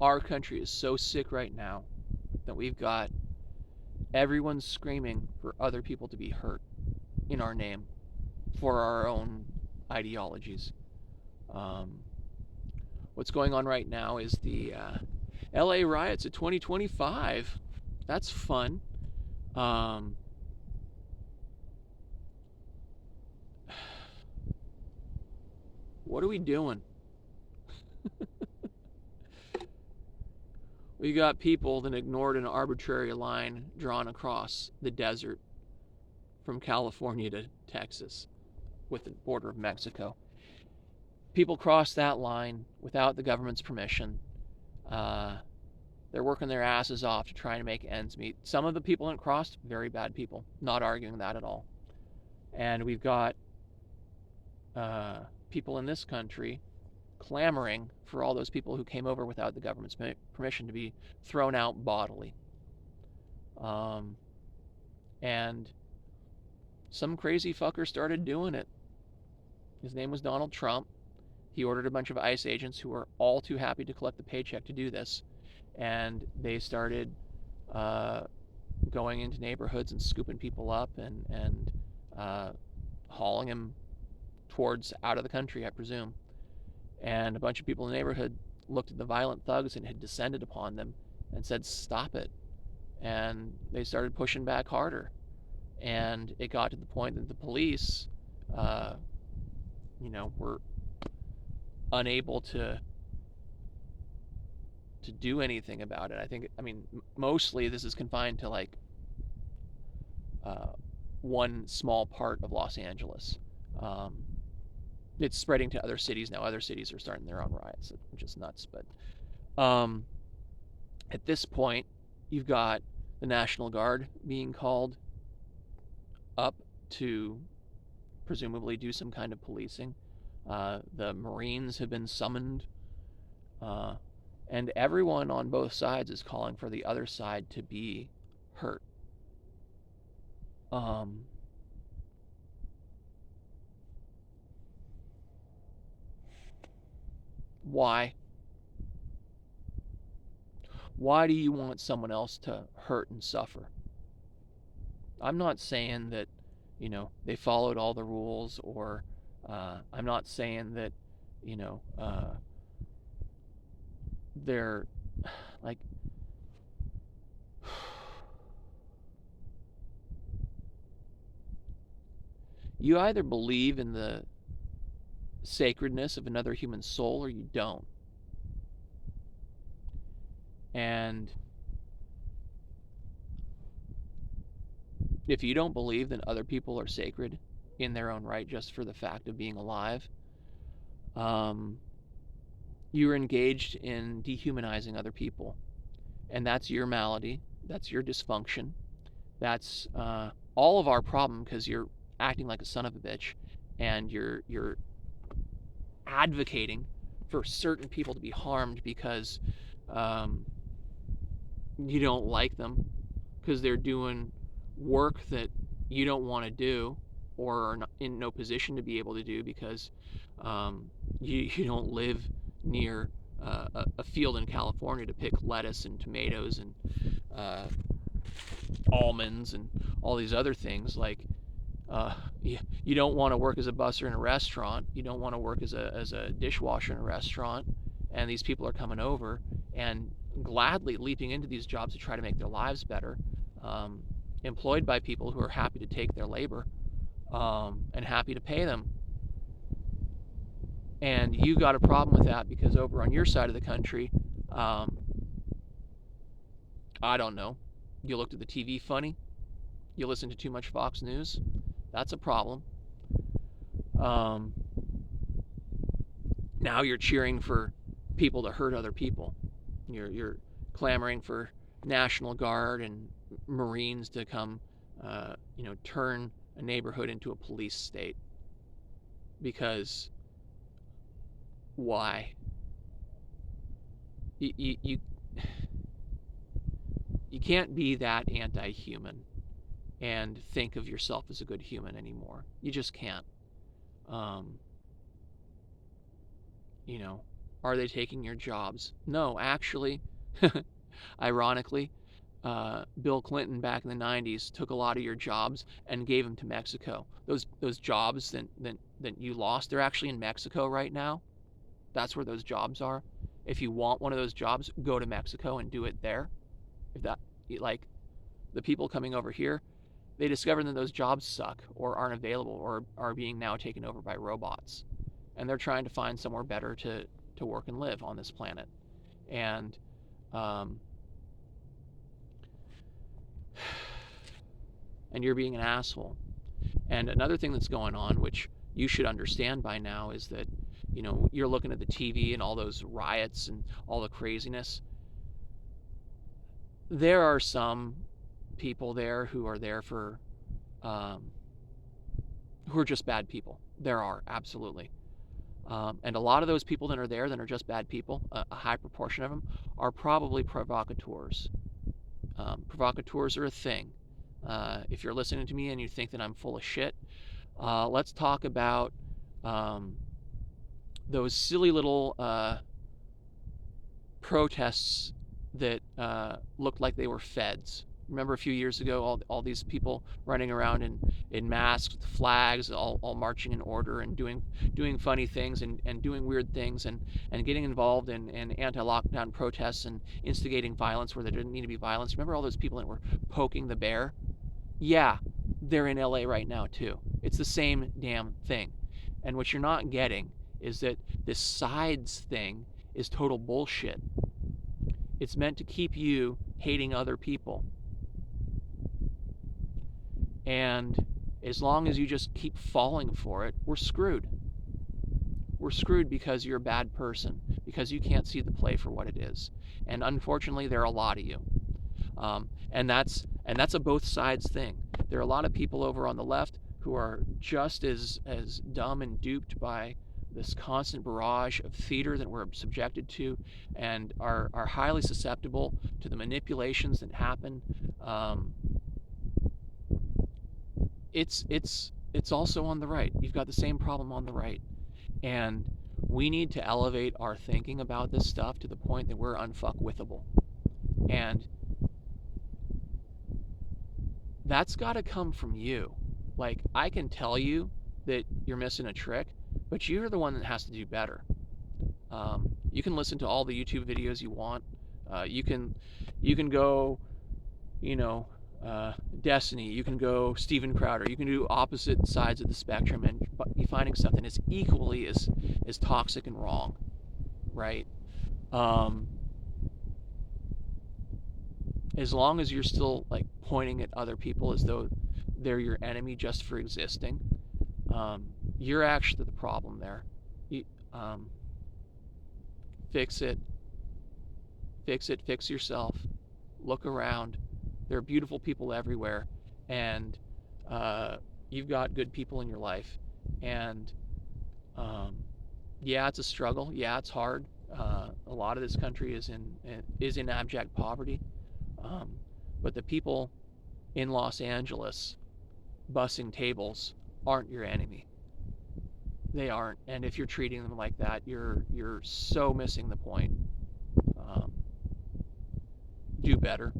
our country is so sick right now that we've got everyone screaming for other people to be hurt in our name for our own ideologies. Um, what's going on right now is the LA riots of 2025. That's fun. Um, what are we doing? We got people that ignored an arbitrary line drawn across the desert from California to Texas with the border of Mexico. People crossed that line without the government's permission. Uh, they're working their asses off to try and make ends meet. Some of the people that crossed, very bad people. Not arguing that at all. And we've got people in this country clamoring for all those people who came over without the government's permission to be thrown out bodily. Um, and some crazy fucker started doing it. His name was Donald Trump. He ordered a bunch of ICE agents who were all too happy to collect the paycheck to do this. And they started going into neighborhoods and scooping people up and hauling them towards out of the country, I presume. And a bunch of people in the neighborhood looked at the violent thugs and had descended upon them and said, "Stop it." And they started pushing back harder. And it got to the point that the police, were unable to do anything about it. I mean, mostly this is confined to like one small part of Los Angeles. Um, it's spreading to other cities now. Other cities are starting their own riots, which is nuts. But at this point, you've got the National Guard being called up to presumably do some kind of policing. The Marines have been summoned. And everyone on both sides is calling for the other side to be hurt. Um, why? Why do you want someone else to hurt and suffer? I'm not saying that, they followed all the rules, or I'm not saying that, they're like, you either believe in the sacredness of another human soul or you don't. And if you don't believe that other people are sacred in their own right just for the fact of being alive, you're engaged in dehumanizing other people. And that's your malady. That's your dysfunction. That's all of our problem, because you're acting like a son of a bitch, and you're advocating for certain people to be harmed because you don't like them, because they're doing work that you don't want to do or are in no position to be able to do because you don't live near a field in California to pick lettuce and tomatoes and almonds and all these other things. Like you don't want to work as a busser in a restaurant. You don't want to work as a dishwasher in a restaurant. And these people are coming over and gladly leaping into these jobs to try to make their lives better, employed by people who are happy to take their labor and happy to pay them. And you got a problem with that because over on your side of the country, I don't know, you looked at the TV funny, you listened to too much Fox News. That's a problem. Now you're cheering for people to hurt other people. You're clamoring for National Guard and Marines to come, turn a neighborhood into a police state. Because why? You can't be that anti-human and think of yourself as a good human anymore. You just can't. Um, Are they taking your jobs? No, actually, ironically, Bill Clinton back in the 90s took a lot of your jobs and gave them to Mexico. Those jobs that you lost, they're actually in Mexico right now. That's where those jobs are. If you want one of those jobs, go to Mexico and do it there. If that, like, the people coming over here, they discover that those jobs suck or aren't available or are being now taken over by robots, and they're trying to find somewhere better to work and live on this planet. And um, and you're being an asshole. And another thing that's going on, which you should understand by now, is that, you know, you're looking at the TV and all those riots and all the craziness. There are some people there who are there for, who are just bad people. There are, absolutely. And a lot of those people that are there that are just bad people, a high proportion of them, are probably provocateurs. Provocateurs are a thing. If you're listening to me and you think that I'm full of shit, let's talk about those silly little protests that looked like they were feds. Remember a few years ago, all these people running around in masks with flags, all marching in order and doing funny things and doing weird things and getting involved in anti-lockdown protests and instigating violence where there didn't need to be violence. Remember all those people that were poking the bear? Yeah, they're in LA right now too. It's the same damn thing. And what you're not getting is that this sides thing is total bullshit. It's meant to keep you hating other people. And as long as you just keep falling for it, we're screwed. We're screwed because you're a bad person, because you can't see the play for what it is. And unfortunately, there are a lot of you. And that's a both sides thing. There are a lot of people over on the left who are just as dumb and duped by this constant barrage of theater that we're subjected to, and are highly susceptible to the manipulations that happen. It's also on the right. You've got the same problem on the right, and we need to elevate our thinking about this stuff to the point that we're unfuckwithable. And that's got to come from you. Like, I can tell you that you're missing a trick, but you're the one that has to do better. You can listen to all the YouTube videos you want. You can go, you know, Destiny. You can go Steven Crowder. You can do opposite sides of the spectrum and be finding something that's equally as toxic and wrong, right? As long as you're still like pointing at other people as though they're your enemy just for existing, you're actually the problem there. You, fix it. Fix yourself. Look around. There are beautiful people everywhere, and you've got good people in your life. And yeah, it's a struggle. Yeah, it's hard. A lot of this country is in abject poverty. But the people in Los Angeles bussing tables aren't your enemy. They aren't. And if you're treating them like that, you're so missing the point. Do better.